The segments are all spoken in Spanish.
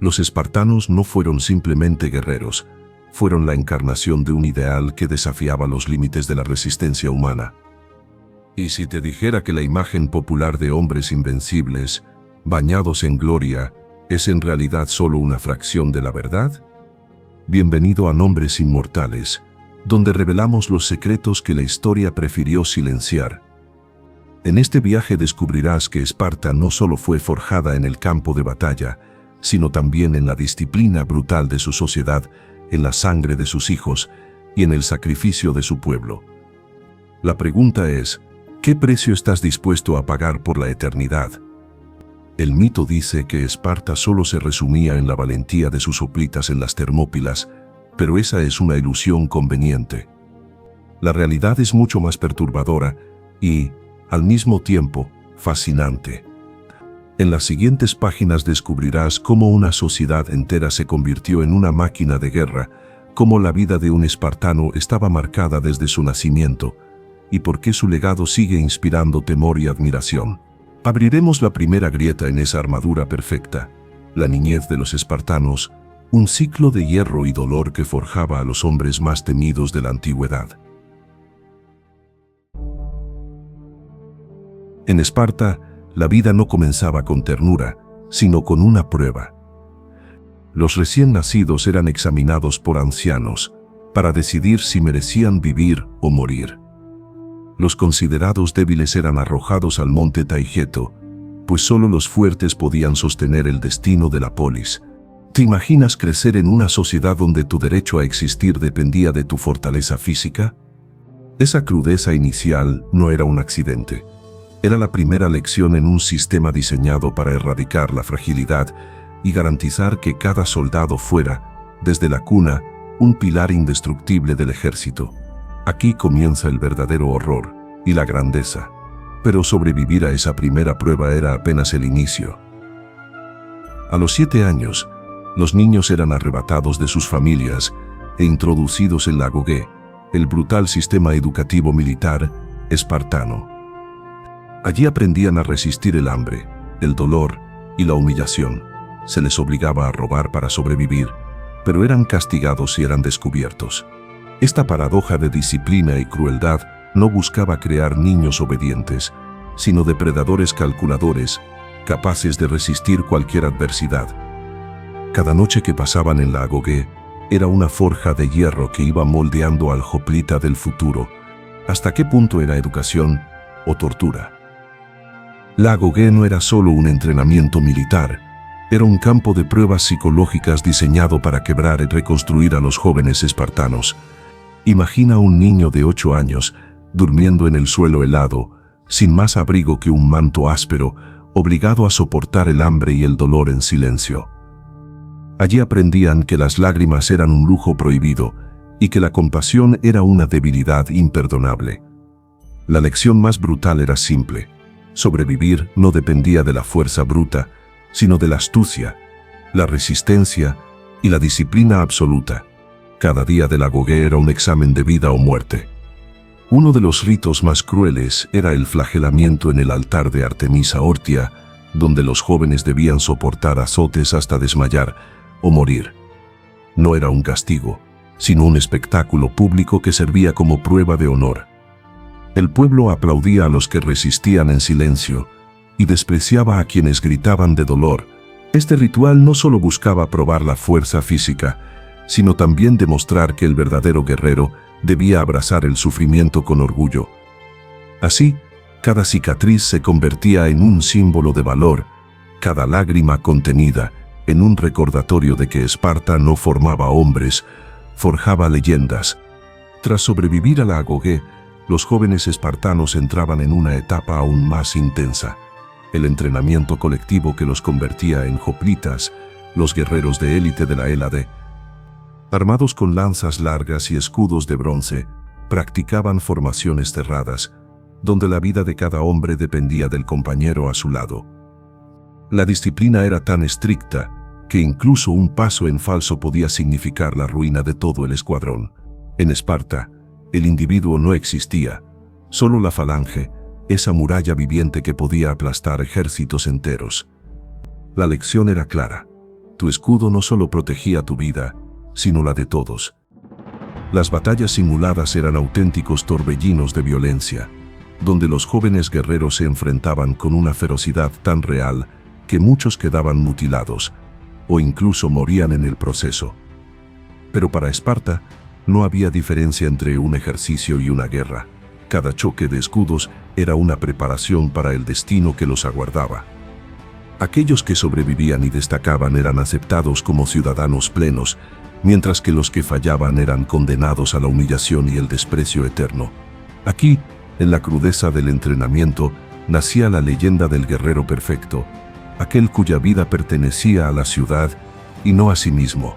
Los espartanos no fueron simplemente guerreros, fueron la encarnación de un ideal que desafiaba los límites de la resistencia humana. Y si te dijera que la imagen popular de hombres invencibles, bañados en gloria, es en realidad solo una fracción de la verdad? Bienvenido a Nombres Inmortales, donde revelamos los secretos que la historia prefirió silenciar. En este viaje descubrirás que Esparta no solo fue forjada en el campo de batalla, sino también en la disciplina brutal de su sociedad, en la sangre de sus hijos y en el sacrificio de su pueblo. La pregunta es, ¿qué precio estás dispuesto a pagar por la eternidad? El mito dice que Esparta solo se resumía en la valentía de sus hoplitas en las Termópilas, pero esa es una ilusión conveniente. La realidad es mucho más perturbadora y, al mismo tiempo, fascinante. En las siguientes páginas descubrirás cómo una sociedad entera se convirtió en una máquina de guerra, cómo la vida de un espartano estaba marcada desde su nacimiento, y por qué su legado sigue inspirando temor y admiración. Abriremos la primera grieta en esa armadura perfecta, la niñez de los espartanos, un ciclo de hierro y dolor que forjaba a los hombres más temidos de la antigüedad. En Esparta, la vida no comenzaba con ternura, sino con una prueba. Los recién nacidos eran examinados por ancianos, para decidir si merecían vivir o morir. Los considerados débiles eran arrojados al monte Taygeto, pues solo los fuertes podían sostener el destino de la polis. ¿Te imaginas crecer en una sociedad donde tu derecho a existir dependía de tu fortaleza física? Esa crudeza inicial no era un accidente. Era la primera lección en un sistema diseñado para erradicar la fragilidad y garantizar que cada soldado fuera, desde la cuna, un pilar indestructible del ejército. Aquí comienza el verdadero horror y la grandeza. Pero sobrevivir a esa primera prueba era apenas el inicio. A los 7 años, los niños eran arrebatados de sus familias e introducidos en la Agogé, el brutal sistema educativo militar espartano. Allí aprendían a resistir el hambre, el dolor y la humillación. Se les obligaba a robar para sobrevivir, pero eran castigados si eran descubiertos. Esta paradoja de disciplina y crueldad no buscaba crear niños obedientes, sino depredadores calculadores, capaces de resistir cualquier adversidad. Cada noche que pasaban en la Agogé era una forja de hierro que iba moldeando al hoplita del futuro. ¿Hasta qué punto era educación o tortura? La Agogé no era solo un entrenamiento militar, era un campo de pruebas psicológicas diseñado para quebrar y reconstruir a los jóvenes espartanos. Imagina a un niño de 8 años, durmiendo en el suelo helado, sin más abrigo que un manto áspero, obligado a soportar el hambre y el dolor en silencio. Allí aprendían que las lágrimas eran un lujo prohibido y que la compasión era una debilidad imperdonable. La lección más brutal era simple. Sobrevivir no dependía de la fuerza bruta, sino de la astucia, la resistencia y la disciplina absoluta. Cada día de la Agogé era un examen de vida o muerte. Uno de los ritos más crueles era el flagelamiento en el altar de Artemisa Ortia, donde los jóvenes debían soportar azotes hasta desmayar o morir. No era un castigo, sino un espectáculo público que servía como prueba de honor. El pueblo aplaudía a los que resistían en silencio y despreciaba a quienes gritaban de dolor. Este ritual no solo buscaba probar la fuerza física, sino también demostrar que el verdadero guerrero debía abrazar el sufrimiento con orgullo. Así, cada cicatriz se convertía en un símbolo de valor, cada lágrima contenida en un recordatorio de que Esparta no formaba hombres, forjaba leyendas. Tras sobrevivir a la Agogé, los jóvenes espartanos entraban en una etapa aún más intensa, el entrenamiento colectivo que los convertía en hoplitas, los guerreros de élite de la Hélade. Armados con lanzas largas y escudos de bronce, practicaban formaciones cerradas, donde la vida de cada hombre dependía del compañero a su lado. La disciplina era tan estricta que incluso un paso en falso podía significar la ruina de todo el escuadrón. En Esparta, el individuo no existía, solo la falange, esa muralla viviente que podía aplastar ejércitos enteros. La lección era clara. Tu escudo no solo protegía tu vida, sino la de todos. Las batallas simuladas eran auténticos torbellinos de violencia, donde los jóvenes guerreros se enfrentaban con una ferocidad tan real que muchos quedaban mutilados, o incluso morían en el proceso. Pero para Esparta, no había diferencia entre un ejercicio y una guerra. Cada choque de escudos era una preparación para el destino que los aguardaba. Aquellos que sobrevivían y destacaban eran aceptados como ciudadanos plenos, mientras que los que fallaban eran condenados a la humillación y el desprecio eterno. Aquí, en la crudeza del entrenamiento, nacía la leyenda del guerrero perfecto, aquel cuya vida pertenecía a la ciudad y no a sí mismo.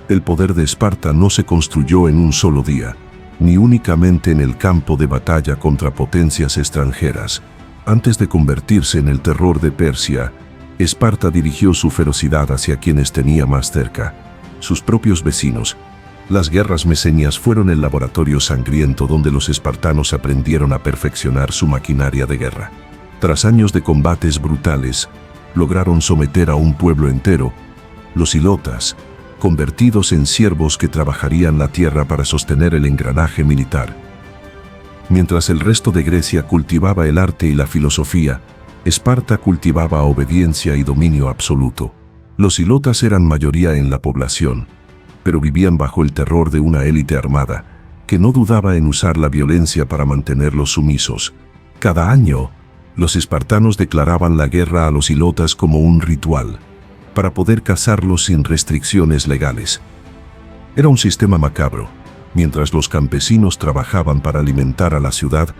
El poder de Esparta no se construyó en un solo día, ni únicamente en el campo de batalla contra potencias extranjeras. Antes de convertirse en el terror de Persia, Esparta dirigió su ferocidad hacia quienes tenía más cerca, sus propios vecinos. Las guerras mesenias fueron el laboratorio sangriento donde los espartanos aprendieron a perfeccionar su maquinaria de guerra. Tras años de combates brutales, lograron someter a un pueblo entero, los ilotas, convertidos en siervos que trabajarían la tierra para sostener el engranaje militar. Mientras el resto de Grecia cultivaba el arte y la filosofía, Esparta cultivaba obediencia y dominio absoluto. Los ilotas eran mayoría en la población, pero vivían bajo el terror de una élite armada, que no dudaba en usar la violencia para mantenerlos sumisos. Cada año, los espartanos declaraban la guerra a los ilotas como un ritual, para poder cazarlos sin restricciones legales. Era un sistema macabro. Mientras los campesinos trabajaban para alimentar a la ciudad,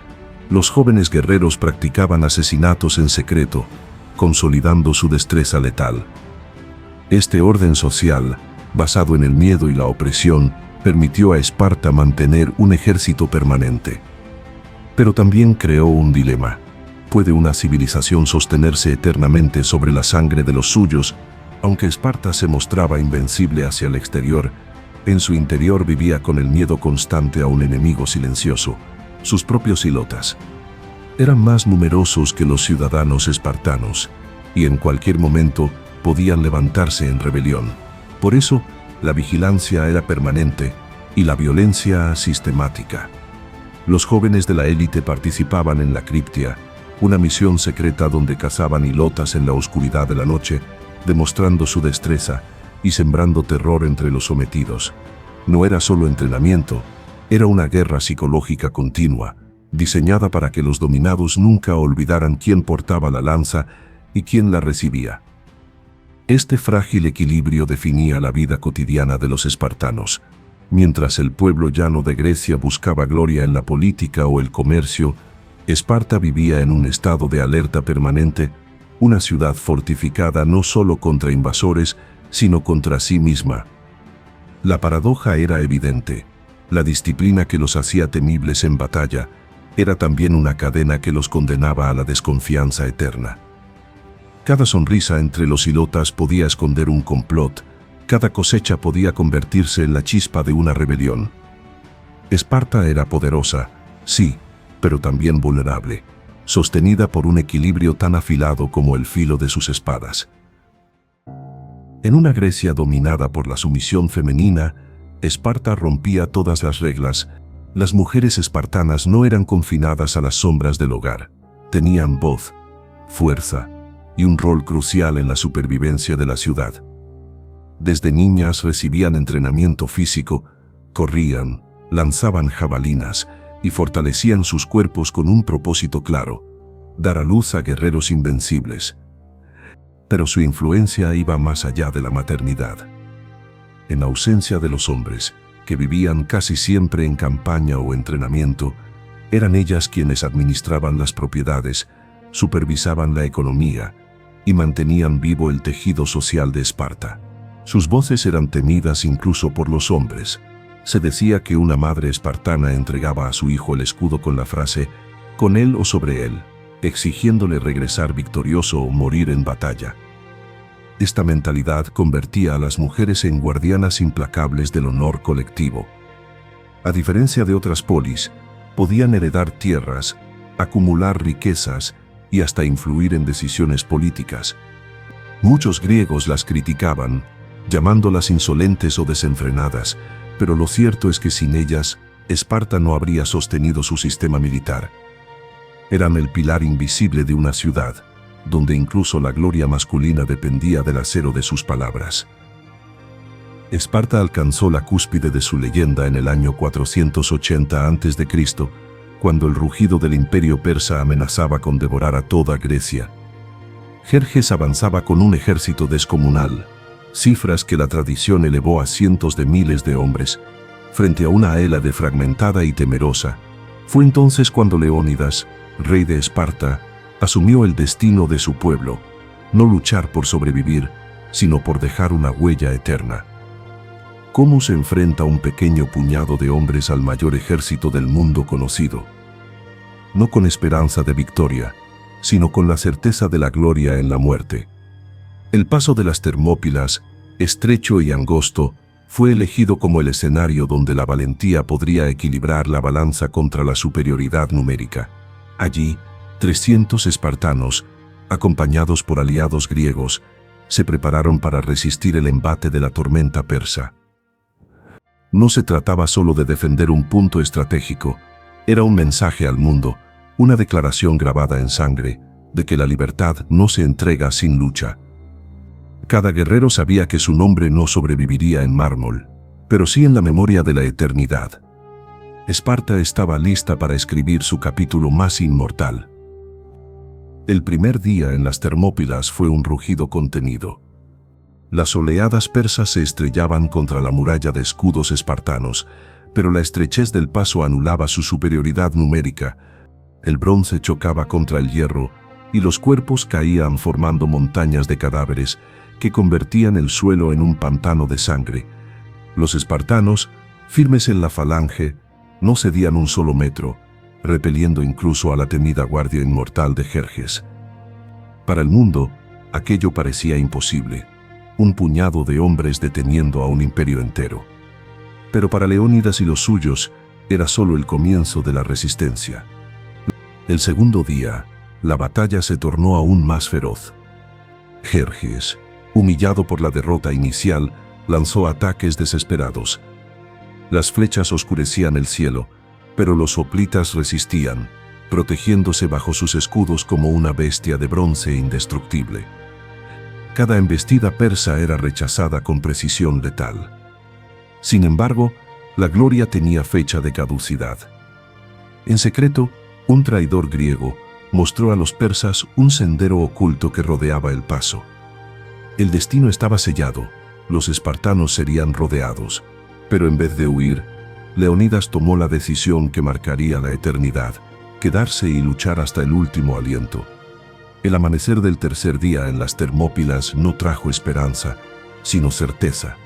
los jóvenes guerreros practicaban asesinatos en secreto, consolidando su destreza letal. Este orden social, basado en el miedo y la opresión, permitió a Esparta mantener un ejército permanente. Pero también creó un dilema. ¿Puede una civilización sostenerse eternamente sobre la sangre de los suyos? Aunque Esparta se mostraba invencible hacia el exterior, en su interior vivía con el miedo constante a un enemigo silencioso, sus propios ilotas. Eran más numerosos que los ciudadanos espartanos, y en cualquier momento podían levantarse en rebelión. Por eso, la vigilancia era permanente y la violencia sistemática. Los jóvenes de la élite participaban en la Criptia, una misión secreta donde cazaban ilotas en la oscuridad de la noche, demostrando su destreza y sembrando terror entre los sometidos. No era solo entrenamiento, era una guerra psicológica continua, diseñada para que los dominados nunca olvidaran quién portaba la lanza y quién la recibía. Este frágil equilibrio definía la vida cotidiana de los espartanos. Mientras el pueblo llano de Grecia buscaba gloria en la política o el comercio, Esparta vivía en un estado de alerta permanente, una ciudad fortificada no solo contra invasores, sino contra sí misma. La paradoja era evidente. La disciplina que los hacía temibles en batalla era también una cadena que los condenaba a la desconfianza eterna. Cada sonrisa entre los ilotas podía esconder un complot, cada cosecha podía convertirse en la chispa de una rebelión. Esparta era poderosa, sí, pero también vulnerable, sostenida por un equilibrio tan afilado como el filo de sus espadas. En una Grecia dominada por la sumisión femenina, Esparta rompía todas las reglas. Las mujeres espartanas no eran confinadas a las sombras del hogar. Tenían voz, fuerza y un rol crucial en la supervivencia de la ciudad. Desde niñas recibían entrenamiento físico, corrían, lanzaban jabalinas y fortalecían sus cuerpos con un propósito claro: dar a luz a guerreros invencibles. Pero su influencia iba más allá de la maternidad. En ausencia de los hombres, que vivían casi siempre en campaña o entrenamiento, eran ellas quienes administraban las propiedades, supervisaban la economía y mantenían vivo el tejido social de Esparta. Sus voces eran temidas incluso por los hombres. Se decía que una madre espartana entregaba a su hijo el escudo con la frase «con él o sobre él», exigiéndole regresar victorioso o morir en batalla. Esta mentalidad convertía a las mujeres en guardianas implacables del honor colectivo. A diferencia de otras polis, podían heredar tierras, acumular riquezas y hasta influir en decisiones políticas. Muchos griegos las criticaban, llamándolas insolentes o desenfrenadas, pero lo cierto es que sin ellas, Esparta no habría sostenido su sistema militar. Eran el pilar invisible de una ciudad, donde incluso la gloria masculina dependía del acero de sus palabras. Esparta alcanzó la cúspide de su leyenda en el año 480 a.C., cuando el rugido del imperio persa amenazaba con devorar a toda Grecia. Jerjes avanzaba con un ejército descomunal, cifras que la tradición elevó a cientos de miles de hombres, frente a una Hélade fragmentada y temerosa. Fue entonces cuando Leónidas, rey de Esparta, asumió el destino de su pueblo, no luchar por sobrevivir, sino por dejar una huella eterna. ¿Cómo se enfrenta un pequeño puñado de hombres al mayor ejército del mundo conocido? No con esperanza de victoria, sino con la certeza de la gloria en la muerte. El paso de las Termópilas, estrecho y angosto, fue elegido como el escenario donde la valentía podría equilibrar la balanza contra la superioridad numérica. Allí, 300 espartanos, acompañados por aliados griegos, se prepararon para resistir el embate de la tormenta persa. No se trataba solo de defender un punto estratégico, era un mensaje al mundo, una declaración grabada en sangre, de que la libertad no se entrega sin lucha. Cada guerrero sabía que su nombre no sobreviviría en mármol, pero sí en la memoria de la eternidad. Esparta estaba lista para escribir su capítulo más inmortal. El primer día en las Termópilas fue un rugido contenido. Las oleadas persas se estrellaban contra la muralla de escudos espartanos, pero la estrechez del paso anulaba su superioridad numérica. El bronce chocaba contra el hierro, y los cuerpos caían formando montañas de cadáveres que convertían el suelo en un pantano de sangre. Los espartanos, firmes en la falange, no cedían un solo metro, repeliendo incluso a la temida guardia inmortal de Jerjes. Para el mundo, aquello parecía imposible. Un puñado de hombres deteniendo a un imperio entero. Pero para Leónidas y los suyos, era solo el comienzo de la resistencia. El segundo día, la batalla se tornó aún más feroz. Jerjes, humillado por la derrota inicial, lanzó ataques desesperados. Las flechas oscurecían el cielo, pero los hoplitas resistían, protegiéndose bajo sus escudos como una bestia de bronce indestructible. Cada embestida persa era rechazada con precisión letal. Sin embargo, la gloria tenía fecha de caducidad. En secreto, un traidor griego mostró a los persas un sendero oculto que rodeaba el paso. El destino estaba sellado, los espartanos serían rodeados, pero en vez de huir, Leónidas tomó la decisión que marcaría la eternidad, quedarse y luchar hasta el último aliento. El amanecer del tercer día en las Termópilas no trajo esperanza, sino certeza.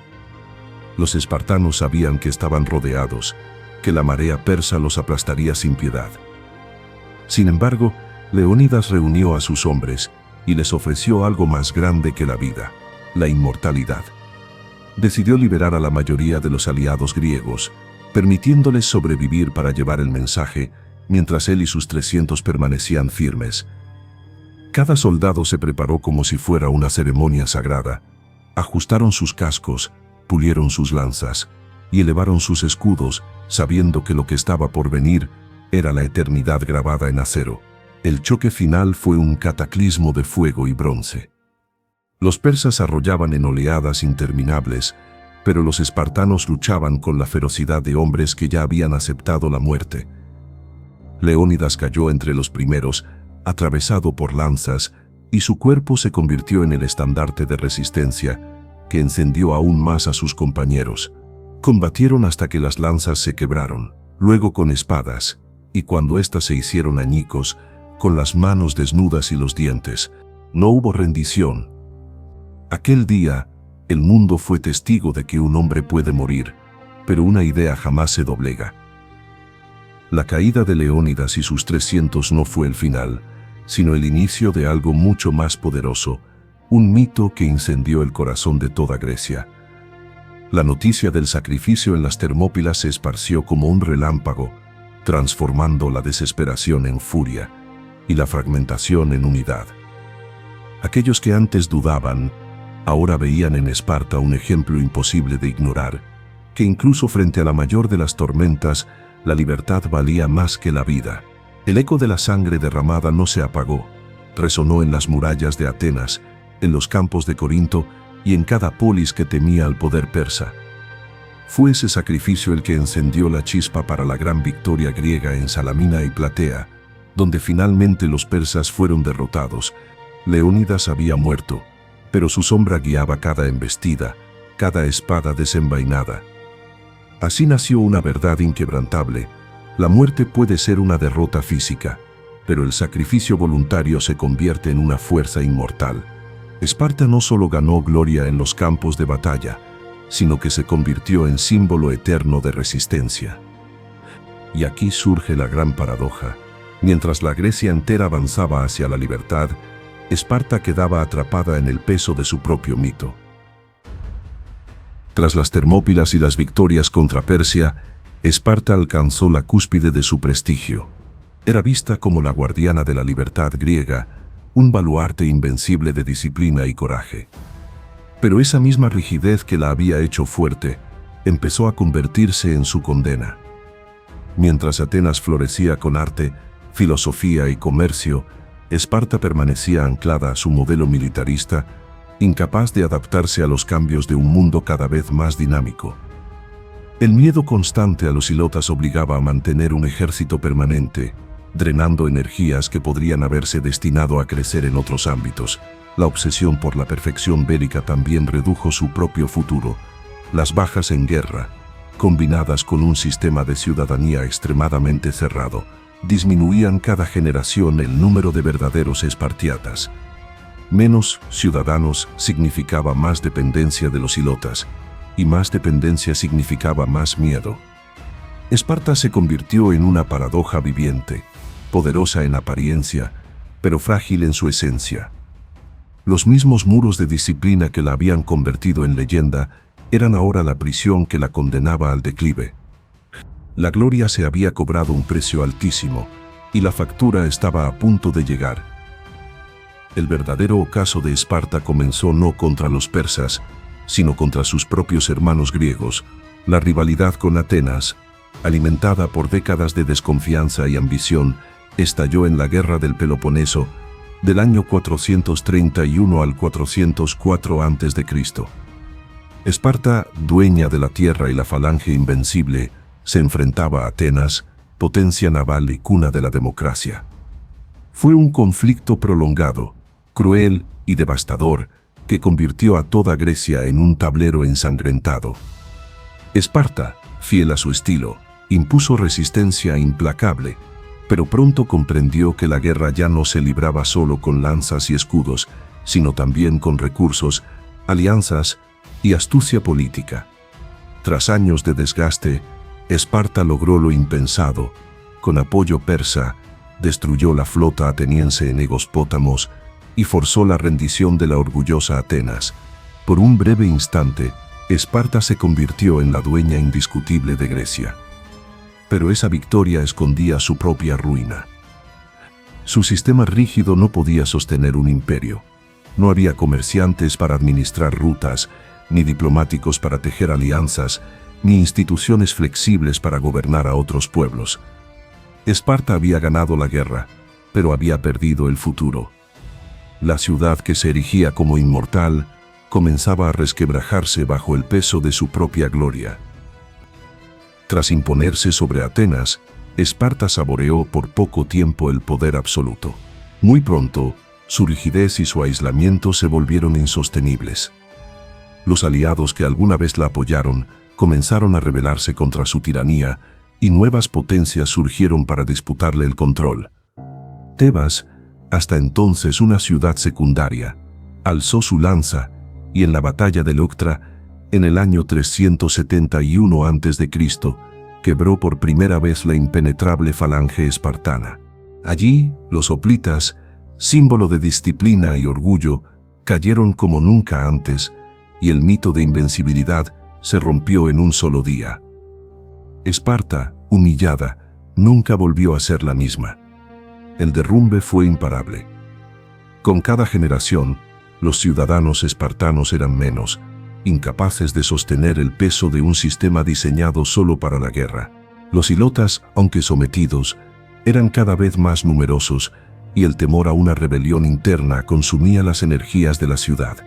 Los espartanos sabían que estaban rodeados, que la marea persa los aplastaría sin piedad. Sin embargo, Leónidas reunió a sus hombres y les ofreció algo más grande que la vida, la inmortalidad. Decidió liberar a la mayoría de los aliados griegos, permitiéndoles sobrevivir para llevar el mensaje, mientras él y sus 300 permanecían firmes. Cada soldado se preparó como si fuera una ceremonia sagrada. Ajustaron sus cascos, pulieron sus lanzas y elevaron sus escudos, sabiendo que lo que estaba por venir era la eternidad grabada en acero. El choque final fue un cataclismo de fuego y bronce. Los persas arrollaban en oleadas interminables, pero los espartanos luchaban con la ferocidad de hombres que ya habían aceptado la muerte. Leónidas cayó entre los primeros, atravesado por lanzas, y su cuerpo se convirtió en el estandarte de resistencia, que encendió aún más a sus compañeros. Combatieron hasta que las lanzas se quebraron, luego con espadas, y cuando éstas se hicieron añicos, con las manos desnudas y los dientes. No hubo rendición. Aquel día, el mundo fue testigo de que un hombre puede morir, pero una idea jamás se doblega. La caída de Leónidas y sus 300 no fue el final, sino el inicio de algo mucho más poderoso, un mito que incendió el corazón de toda Grecia. La noticia del sacrificio en las Termópilas se esparció como un relámpago, transformando la desesperación en furia y la fragmentación en unidad. Aquellos que antes dudaban, ahora veían en Esparta un ejemplo imposible de ignorar, que incluso frente a la mayor de las tormentas, la libertad valía más que la vida. El eco de la sangre derramada no se apagó, resonó en las murallas de Atenas, en los campos de Corinto y en cada polis que temía al poder persa. Fue ese sacrificio el que encendió la chispa para la gran victoria griega en Salamina y Platea, donde finalmente los persas fueron derrotados. Leónidas había muerto, pero su sombra guiaba cada embestida, cada espada desenvainada. Así nació una verdad inquebrantable: la muerte puede ser una derrota física, pero el sacrificio voluntario se convierte en una fuerza inmortal. Esparta no solo ganó gloria en los campos de batalla, sino que se convirtió en símbolo eterno de resistencia. Y aquí surge la gran paradoja. Mientras la Grecia entera avanzaba hacia la libertad, Esparta quedaba atrapada en el peso de su propio mito. Tras las Termópilas y las victorias contra Persia, Esparta alcanzó la cúspide de su prestigio. Era vista como la guardiana de la libertad griega, un baluarte invencible de disciplina y coraje. Pero esa misma rigidez que la había hecho fuerte, empezó a convertirse en su condena. Mientras Atenas florecía con arte, filosofía y comercio, Esparta permanecía anclada a su modelo militarista, incapaz de adaptarse a los cambios de un mundo cada vez más dinámico. El miedo constante a los hilotas obligaba a mantener un ejército permanente, drenando energías que podrían haberse destinado a crecer en otros ámbitos. La obsesión por la perfección bélica también redujo su propio futuro. Las bajas en guerra, combinadas con un sistema de ciudadanía extremadamente cerrado, disminuían cada generación el número de verdaderos espartiatas. Menos ciudadanos significaba más dependencia de los hilotas, y más dependencia significaba más miedo. Esparta se convirtió en una paradoja viviente, poderosa en apariencia, pero frágil en su esencia. Los mismos muros de disciplina que la habían convertido en leyenda eran ahora la prisión que la condenaba al declive. La gloria se había cobrado un precio altísimo, y la factura estaba a punto de llegar. El verdadero ocaso de Esparta comenzó no contra los persas, sino contra sus propios hermanos griegos. La rivalidad con Atenas, alimentada por décadas de desconfianza y ambición, estalló en la Guerra del Peloponeso, del año 431 al 404 a.C. Esparta, dueña de la tierra y la falange invencible, se enfrentaba a Atenas, potencia naval y cuna de la democracia. Fue un conflicto prolongado, cruel y devastador, que convirtió a toda Grecia en un tablero ensangrentado. Esparta, fiel a su estilo, impuso resistencia implacable, pero pronto comprendió que la guerra ya no se libraba solo con lanzas y escudos, sino también con recursos, alianzas y astucia política. Tras años de desgaste, Esparta logró lo impensado. Con apoyo persa, destruyó la flota ateniense en Egospótamos y forzó la rendición de la orgullosa Atenas. Por un breve instante, Esparta se convirtió en la dueña indiscutible de Grecia. Pero esa victoria escondía su propia ruina. Su sistema rígido no podía sostener un imperio. No había comerciantes para administrar rutas, ni diplomáticos para tejer alianzas, ni instituciones flexibles para gobernar a otros pueblos. Esparta había ganado la guerra, pero había perdido el futuro. La ciudad que se erigía como inmortal comenzaba a resquebrajarse bajo el peso de su propia gloria. Tras imponerse sobre Atenas, Esparta saboreó por poco tiempo el poder absoluto. Muy pronto, su rigidez y su aislamiento se volvieron insostenibles. Los aliados que alguna vez la apoyaron comenzaron a rebelarse contra su tiranía, y nuevas potencias surgieron para disputarle el control. Tebas, hasta entonces una ciudad secundaria, alzó su lanza, y en la batalla de Leuctra, en el año 371 a.C., quebró por primera vez la impenetrable falange espartana. Allí, los hoplitas, símbolo de disciplina y orgullo, cayeron como nunca antes, y el mito de invencibilidad se rompió en un solo día. Esparta, humillada, nunca volvió a ser la misma. El derrumbe fue imparable. Con cada generación, los ciudadanos espartanos eran menos, incapaces de sostener el peso de un sistema diseñado solo para la guerra. Los ilotas, aunque sometidos, eran cada vez más numerosos y el temor a una rebelión interna consumía las energías de la ciudad.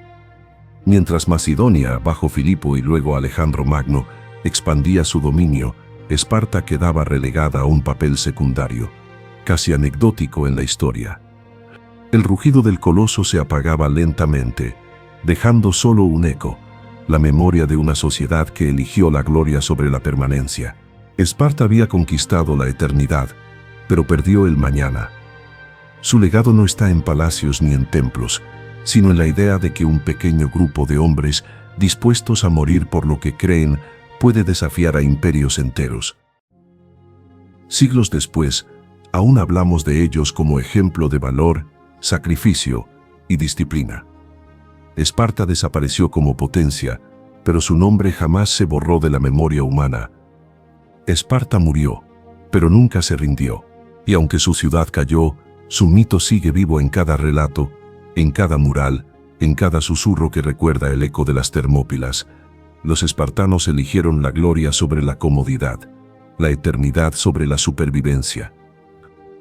Mientras Macedonia, bajo Filipo y luego Alejandro Magno, expandía su dominio, Esparta quedaba relegada a un papel secundario, casi anecdótico en la historia. El rugido del coloso se apagaba lentamente, dejando solo un eco, la memoria de una sociedad que eligió la gloria sobre la permanencia. Esparta había conquistado la eternidad, pero perdió el mañana. Su legado no está en palacios ni en templos, sino en la idea de que un pequeño grupo de hombres dispuestos a morir por lo que creen puede desafiar a imperios enteros. Siglos después, aún hablamos de ellos como ejemplo de valor, sacrificio y disciplina. Esparta desapareció como potencia, pero su nombre jamás se borró de la memoria humana. Esparta murió, pero nunca se rindió, y aunque su ciudad cayó, su mito sigue vivo en cada relato, en cada mural, en cada susurro que recuerda el eco de las Termópilas. Los espartanos eligieron la gloria sobre la comodidad, la eternidad sobre la supervivencia.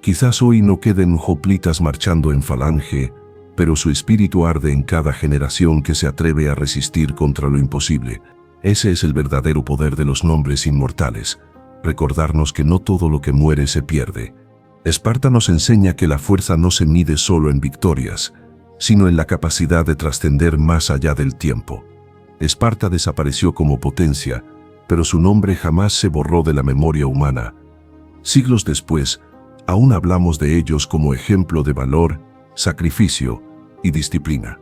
Quizás hoy no queden hoplitas marchando en falange, pero su espíritu arde en cada generación que se atreve a resistir contra lo imposible. Ese es el verdadero poder de los nombres inmortales, recordarnos que no todo lo que muere se pierde. Esparta nos enseña que la fuerza no se mide solo en victorias, sino en la capacidad de trascender más allá del tiempo. Esparta desapareció como potencia, pero su nombre jamás se borró de la memoria humana. Siglos después, aún hablamos de ellos como ejemplo de valor, sacrificio y disciplina.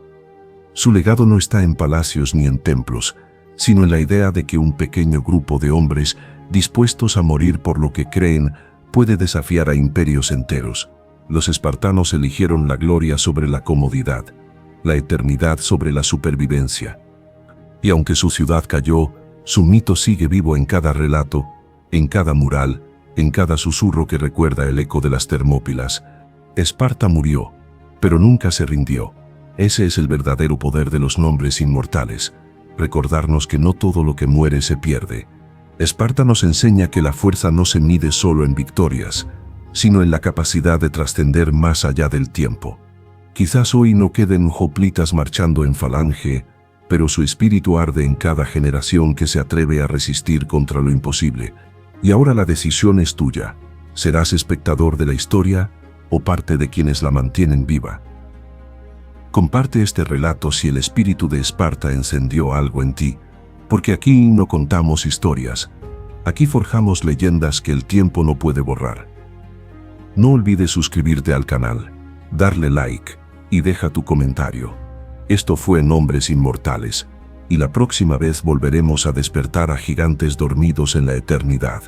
Su legado no está en palacios ni en templos, sino en la idea de que un pequeño grupo de hombres dispuestos a morir por lo que creen puede desafiar a imperios enteros. Los espartanos eligieron la gloria sobre la comodidad, la eternidad sobre la supervivencia. Y aunque su ciudad cayó, su mito sigue vivo en cada relato, en cada mural, en cada susurro que recuerda el eco de las Termópilas. Esparta murió, pero nunca se rindió. Ese es el verdadero poder de los nombres inmortales, recordarnos que no todo lo que muere se pierde. Esparta nos enseña que la fuerza no se mide solo en victorias, sino en la capacidad de trascender más allá del tiempo. Quizás hoy no queden hoplitas marchando en falange, pero su espíritu arde en cada generación que se atreve a resistir contra lo imposible. Y ahora la decisión es tuya. ¿Serás espectador de la historia o parte de quienes la mantienen viva? Comparte este relato si el espíritu de Esparta encendió algo en ti, porque aquí no contamos historias, aquí forjamos leyendas que el tiempo no puede borrar. No olvides suscribirte al canal, darle like y deja tu comentario. Esto fue Nombres Inmortales, y la próxima vez volveremos a despertar a gigantes dormidos en la eternidad.